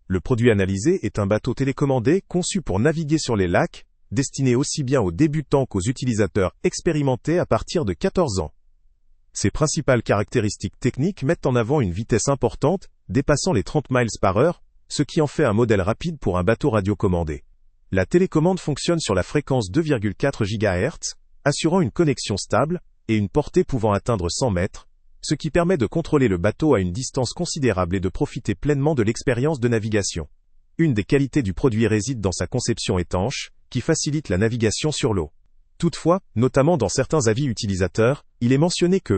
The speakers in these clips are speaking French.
Le produit analysé est un bateau télécommandé conçu pour naviguer sur les lacs, destiné aussi bien aux débutants qu'aux utilisateurs expérimentés à partir de 14 ans. Ses principales caractéristiques techniques mettent en avant une vitesse importante, dépassant les 30 miles par heure, ce qui en fait un modèle rapide pour un bateau radiocommandé. La télécommande fonctionne sur la fréquence 2,4 GHz, assurant une connexion stable et une portée pouvant atteindre 100 mètres, ce qui permet de contrôler le bateau à une distance considérable et de profiter pleinement de l'expérience de navigation. Une des qualités du produit réside dans sa conception étanche, qui facilite la navigation sur l'eau. Toutefois, notamment dans certains avis utilisateurs, il est mentionné que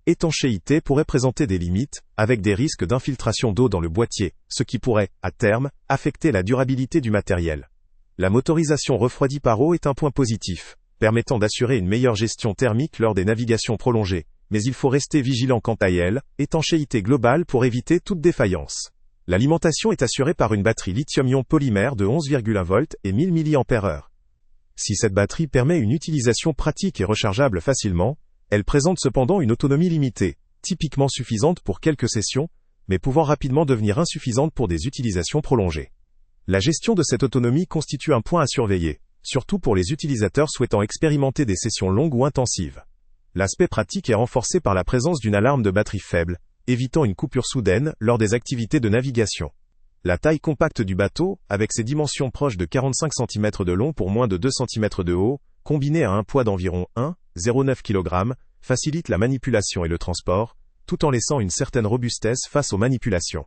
l'étanchéité pourrait présenter des limites, avec des risques d'infiltration d'eau dans le boîtier, ce qui pourrait, à terme, affecter la durabilité du matériel. La motorisation refroidie par eau est un point positif, permettant d'assurer une meilleure gestion thermique lors des navigations prolongées, mais il faut rester vigilant quant à elle, étanchéité globale pour éviter toute défaillance. L'alimentation est assurée par une batterie lithium-ion polymère de 11,1 volts et 1000 mAh. Si cette batterie permet une utilisation pratique et rechargeable facilement, elle présente cependant une autonomie limitée, typiquement suffisante pour quelques sessions, mais pouvant rapidement devenir insuffisante pour des utilisations prolongées. La gestion de cette autonomie constitue un point à surveiller, surtout pour les utilisateurs souhaitant expérimenter des sessions longues ou intensives. L'aspect pratique est renforcé par la présence d'une alarme de batterie faible, évitant une coupure soudaine lors des activités de navigation. La taille compacte du bateau, avec ses dimensions proches de 45 cm de long pour moins de 2 cm de haut, combinée à un poids d'environ 1,09 kg, facilite la manipulation et le transport, tout en laissant une certaine robustesse face aux manipulations.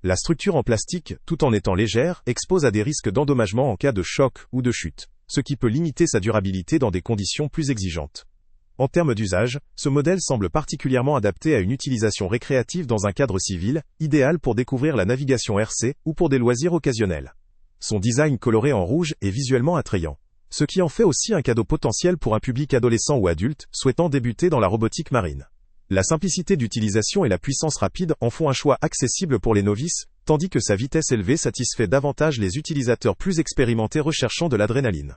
La structure en plastique, tout en étant légère, expose à des risques d'endommagement en cas de choc ou de chute, ce qui peut limiter sa durabilité dans des conditions plus exigeantes. En termes d'usage, ce modèle semble particulièrement adapté à une utilisation récréative dans un cadre civil, idéal pour découvrir la navigation RC ou pour des loisirs occasionnels. Son design coloré en rouge est visuellement attrayant, ce qui en fait aussi un cadeau potentiel pour un public adolescent ou adulte souhaitant débuter dans la robotique marine. La simplicité d'utilisation et la puissance rapide en font un choix accessible pour les novices, tandis que sa vitesse élevée satisfait davantage les utilisateurs plus expérimentés recherchant de l'adrénaline.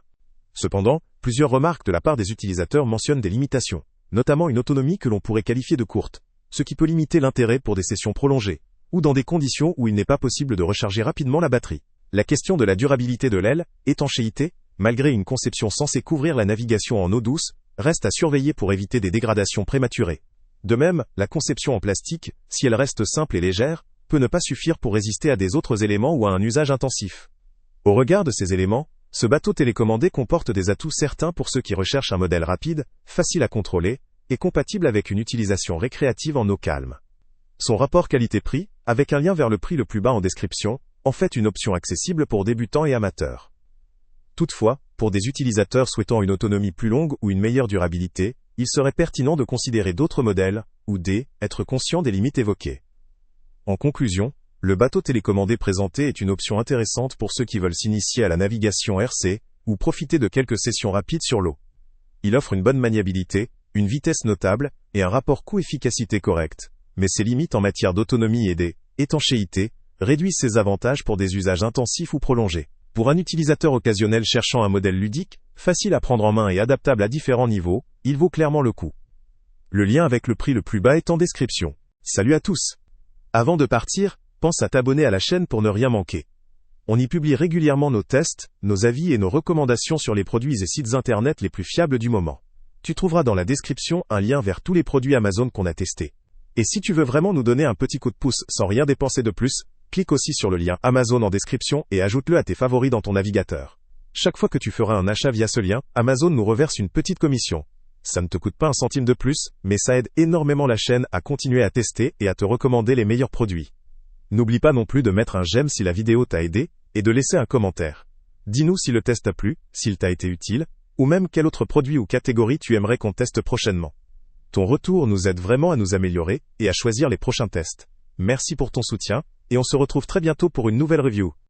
Cependant, plusieurs remarques de la part des utilisateurs mentionnent des limitations, notamment une autonomie que l'on pourrait qualifier de courte, ce qui peut limiter l'intérêt pour des sessions prolongées, ou dans des conditions où il n'est pas possible de recharger rapidement la batterie. La question de la durabilité de l'aile, étanchéité, malgré une conception censée couvrir la navigation en eau douce, reste à surveiller pour éviter des dégradations prématurées. De même, la conception en plastique, si elle reste simple et légère, peut ne pas suffire pour résister à des autres éléments ou à un usage intensif. Au regard de ces éléments, ce bateau télécommandé comporte des atouts certains pour ceux qui recherchent un modèle rapide, facile à contrôler, et compatible avec une utilisation récréative en eau calme. Son rapport qualité-prix, avec un lien vers le prix le plus bas en description, en fait une option accessible pour débutants et amateurs. Toutefois, pour des utilisateurs souhaitant une autonomie plus longue ou une meilleure durabilité, il serait pertinent de considérer d'autres modèles, ou être conscient des limites évoquées. En conclusion, le bateau télécommandé présenté est une option intéressante pour ceux qui veulent s'initier à la navigation RC, ou profiter de quelques sessions rapides sur l'eau. Il offre une bonne maniabilité, une vitesse notable, et un rapport coût-efficacité correct, mais ses limites en matière d'autonomie et d'étanchéité réduisent ses avantages pour des usages intensifs ou prolongés. Pour un utilisateur occasionnel cherchant un modèle ludique, facile à prendre en main et adaptable à différents niveaux, il vaut clairement le coup. Le lien avec le prix le plus bas est en description. Salut à tous! Avant de partir, pense à t'abonner à la chaîne pour ne rien manquer. On y publie régulièrement nos tests, nos avis et nos recommandations sur les produits et sites internet les plus fiables du moment. Tu trouveras dans la description un lien vers tous les produits Amazon qu'on a testés. Et si tu veux vraiment nous donner un petit coup de pouce sans rien dépenser de plus, clique aussi sur le lien Amazon en description et ajoute-le à tes favoris dans ton navigateur. Chaque fois que tu feras un achat via ce lien, Amazon nous reverse une petite commission. Ça ne te coûte pas un centime de plus, mais ça aide énormément la chaîne à continuer à tester et à te recommander les meilleurs produits. N'oublie pas non plus de mettre un j'aime si la vidéo t'a aidé, et de laisser un commentaire. Dis-nous si le test t'a plu, s'il t'a été utile, ou même quel autre produit ou catégorie tu aimerais qu'on teste prochainement. Ton retour nous aide vraiment à nous améliorer, et à choisir les prochains tests. Merci pour ton soutien, et on se retrouve très bientôt pour une nouvelle review.